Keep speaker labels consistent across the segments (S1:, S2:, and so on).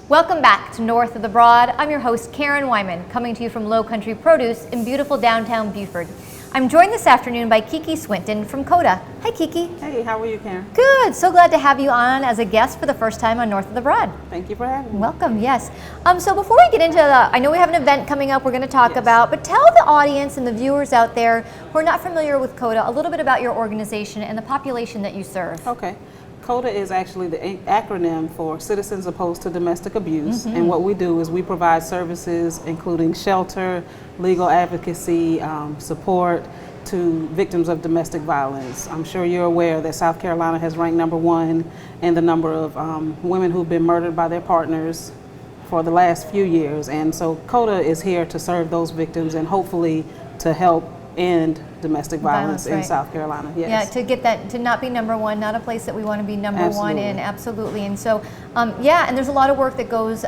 S1: Welcome back to North of the Broad. I'm your host, Karen Wyman, coming to you from Low Country Produce in beautiful downtown Beaufort. I'm joined this afternoon by KeKe Swinton from CODA. Hi, KeKe.
S2: Hey, how are you, Karen?
S1: Good. So glad to have you on as a guest for the first time on North of the Broad.
S2: Thank you for having me.
S1: Welcome, yes. So before we get into I know we have an event coming up we're going to talk about, but tell the audience and the viewers out there who are not familiar with CODA a little bit about your organization and the population that you serve.
S2: Okay. CODA is actually the acronym for Citizens Opposed to Domestic Abuse, and what we do is we provide services including shelter, legal advocacy, support to victims of domestic violence. I'm sure you're aware that South Carolina has ranked #1 in the number of women who've been murdered by their partners for the last few years, and so CODA is here to serve those victims and hopefully to help end domestic violence in South Carolina. Yes.
S1: Yeah, to get that, to not be #1, not a place that we want to be number one in, absolutely. And so, yeah, and there's a lot of work that goes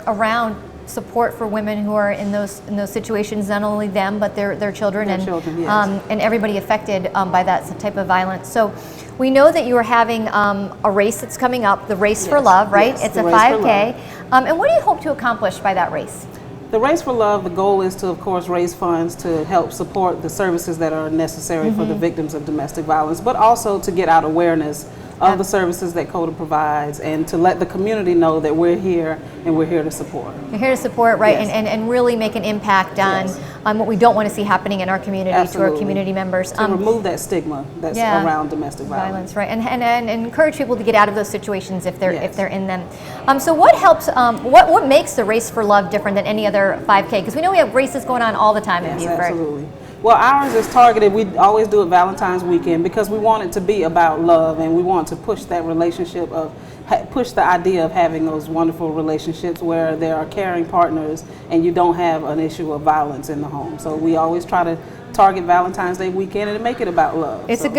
S1: around support for women who are in those situations, not only them, but their children, and everybody affected by that type of violence. So we know that you are having a race that's coming up, the Race for Love, right?
S2: Yes,
S1: it's a 5K. And what do you hope to accomplish by that race?
S2: The Race for Love, the goal is to, of course, raise funds to help support the services that are necessary for the victims of domestic violence, but also to get out awareness of the services that CODA provides and to let the community know that we're here and we're here to support. You're
S1: here to support, right, and really make an impact on what we don't want to see happening in our community, to our community members.
S2: To remove that stigma that's around domestic violence.
S1: Right, and encourage people to get out of those situations if they're in them. So what helps, what makes the Race for Love different than any other 5K? Because we know we have races going on all the time in Beaufort.
S2: Absolutely. Well, ours is targeted, we always do it Valentine's weekend because we want it to be about love and we want to push that relationship of, push the idea of having those wonderful relationships where there are caring partners and you don't have an issue of violence in the home. So we always try to target Valentine's Day weekend and make it about love.
S1: It's a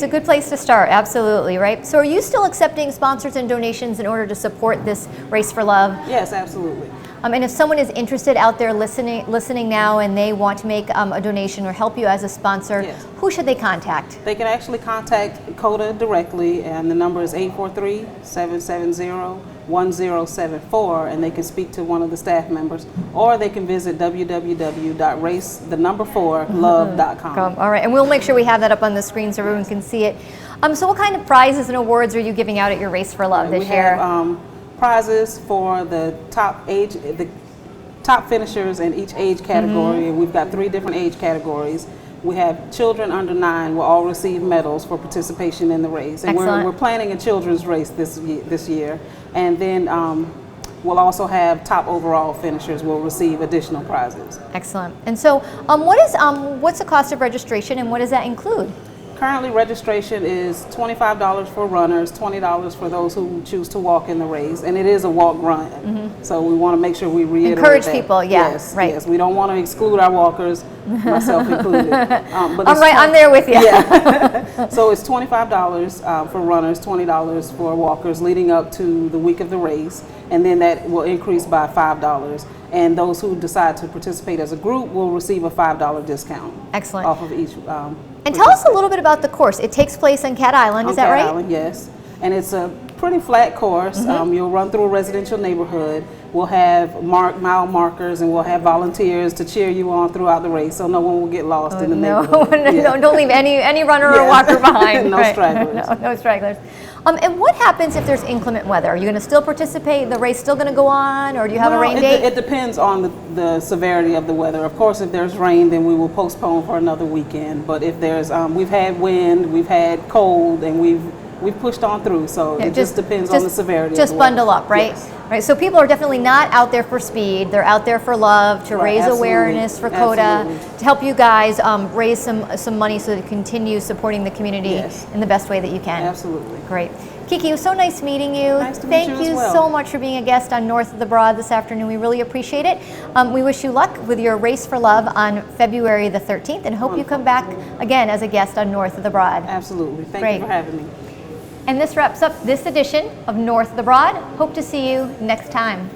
S1: good place to start, absolutely, right? So are you still accepting sponsors and donations in order to support this Race for Love?
S2: Yes, absolutely.
S1: And if someone is interested out there listening now and they want to make a donation or help you as a sponsor, who should they contact?
S2: They can actually contact CODA directly, and the number is 843-770-1074, and they can speak to one of the staff members, or they can visit www.race4love.com.
S1: All right, and we'll make sure we have that up on the screen so everyone can see it. So what kind of prizes and awards are you giving out at your Race for Love this year?
S2: Prizes for the top finishers in each age category. We've got 3 different age categories. We have children under 9 will all receive medals for participation in the race, and we're planning a children's race this year. And then we'll also have top overall finishers will receive additional prizes.
S1: Excellent. And so, what's the cost of registration, and what does that include?
S2: Currently, registration is $25 for runners, $20 for those who choose to walk in the race, and it is a walk-run. So we want to make sure we reiterate
S1: encourage people, yes,
S2: we don't want to exclude our walkers, myself included.
S1: I'm there with you.
S2: So it's $25 for runners, $20 for walkers leading up to the week of the race, and then that will increase by $5. And those who decide to participate as a group will receive a $5 discount.
S1: Excellent.
S2: Off of each.
S1: And tell us a little bit about the course. It takes place on Cat Island, is that right?
S2: On Cat Island, yes. And it's a pretty flat course. You'll run through a residential neighborhood. We'll have mile markers, and we'll have volunteers to cheer you on throughout the race, so no one will get lost in the neighborhood.
S1: No, don't leave any runner or walker behind.
S2: No stragglers.
S1: No stragglers. And what happens if there's inclement weather? Are you going to still participate? The race still going to go on, or do you have a rain date?
S2: It depends on the severity of the weather. Of course, if there's rain, then we will postpone for another weekend. But if there's, we've had wind, we've had cold, and we've pushed on through. So it just depends on the severity.
S1: Just bundle up, right? Yes. Right. So people are definitely not out there for speed. They're out there for love, to raise awareness for CODA, to help you guys raise some money so that you continue supporting the community in the best way that you can.
S2: Absolutely.
S1: Great. KeKe, it was so nice meeting you.
S2: Nice to meet you as well.
S1: Thank you so much for being a guest on North of the Broad this afternoon. We really appreciate it. We wish you luck with your Race for Love on February the 13th, and hope you come back again as a guest on North of the Broad.
S2: Absolutely. Thank you for having me.
S1: And this wraps up this edition of North of the Broad. Hope to see you next time.